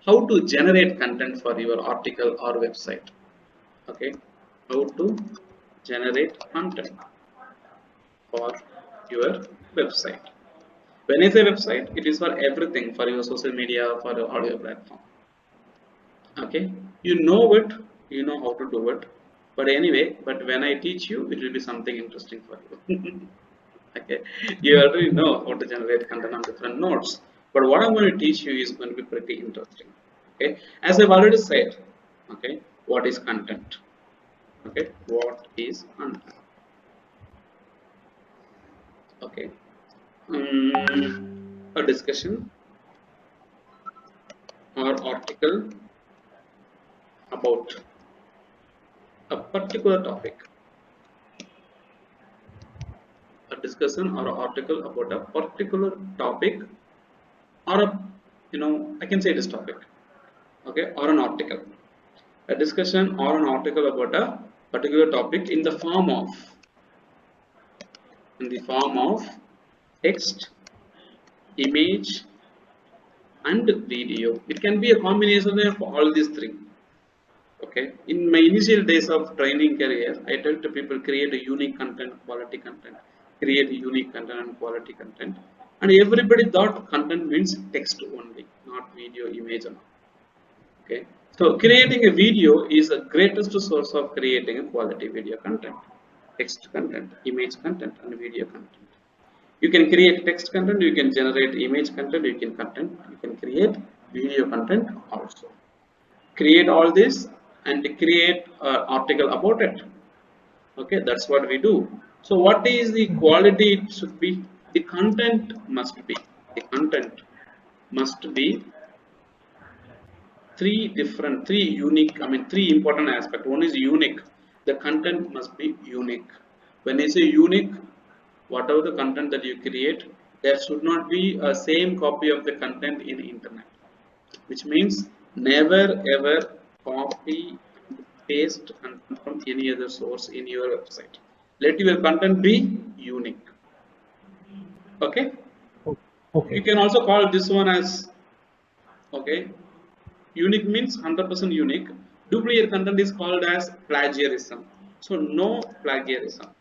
how to generate content for your article or website. Okay, how to generate content for your website. When I say website, it is for everything, for your social media, for your audio platform. Okay, you know it, you know how to do it, but anyway, but when I teach you, it will be something interesting for you. Okay, you already know how to generate content on different nodes, but what I'm going to teach you is going to be pretty interesting. Okay, as I've already said, okay, what is content? Okay, what is content? Okay, a discussion or article about a particular topic, a discussion or an article about a particular topic, or a, I can say this topic, okay, or an article, a discussion or an article about a particular topic in the form of text, image, and video. It can be a combination of all these three. Okay, in my initial days of training career, I tell to people, create a unique content, quality content, create a unique content and quality content. And everybody thought content means text only, not video, image and all. Okay, so creating a video is the greatest source of creating a quality video content, text content, image content and video content. You can create text content, you can generate image content, you can create video content also. Create all this and create an article about it. Okay, that's what we do. So what is the quality? It should be, the content must be, the content must be three unique, I mean three important aspects. One is unique. The content must be unique. When I say unique, whatever the content that you create, there should not be a same copy of the content in internet, which means never ever copy and paste content from any other source in your website. Let your content be unique. Okay, you Okay. can also call this one as, okay, unique means 100% unique. Duplicate content is called as plagiarism. So no plagiarism.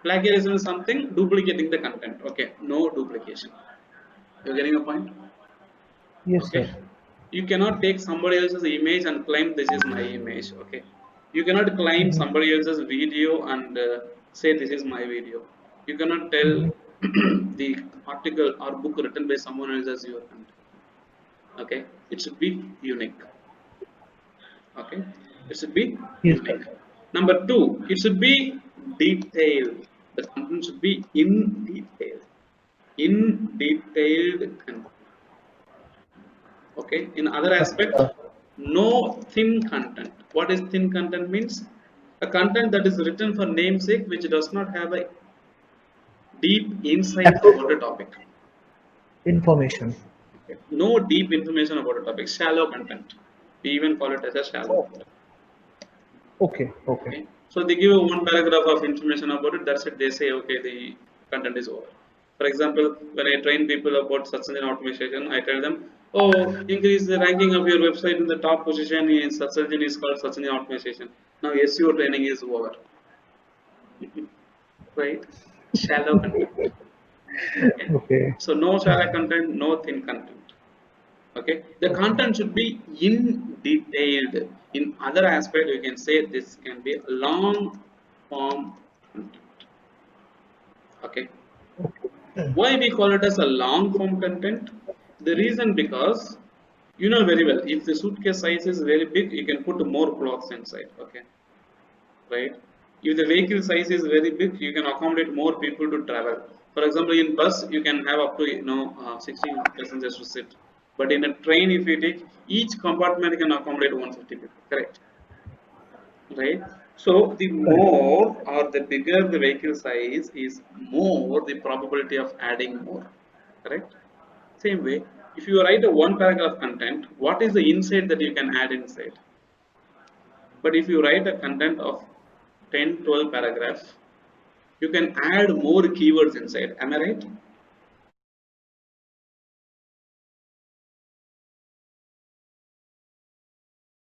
Plagiarism is something duplicating the content. Okay, no duplication. You're getting a point? Yes, Okay, sir. you cannot take somebody else's image and claim this is my image. Okay, you cannot claim Mhm. somebody else's video and say this is my video. You cannot tell Mhm. the article or book written by someone else as your content. Okay, it should be unique. Okay, it should be Yes, sir. unique. Number two, it should be detailed. The content should be in detail, in detailed content. Okay, in other aspect, Acha. no thin content. What is thin content means? A content that is written for namesake, which does not have a deep insight about the Accurate topic. information. Okay, no deep information about the topic, shallow content. We even call it as a shallow Oh, content. okay. Okay. Okay, so they give a one paragraph of information about it, that's it. They say, okay, the content is over. For example, when I train people about search engine optimization, I tell them, oh, increase the ranking of your website in the top position in search engine is called search engine optimization. Now SEO training is over. Right, shallow content. Okay, Okay. so no shallow content, no thin content. Okay, the Okay. content should be in detailed. In other aspect, you can say this can be a long form content. Okay, why we call it as a long form content? The reason, because you know very well, if the suitcase size is very big, you can put more clothes inside. Okay, right? If the vehicle size is very big, you can accommodate more people to travel. For example, in bus you can have up to 16 passengers to sit, but in a train, if you take, each compartment can accommodate 150 people. Correct, right? So the Correct. more or the bigger the vehicle size is, more the probability of adding more. Correct. Same way, if you write a one paragraph content, what is the insight that you can add inside? But if you write a content of 10, 12 paragraphs, you can add more keywords inside. Am I right?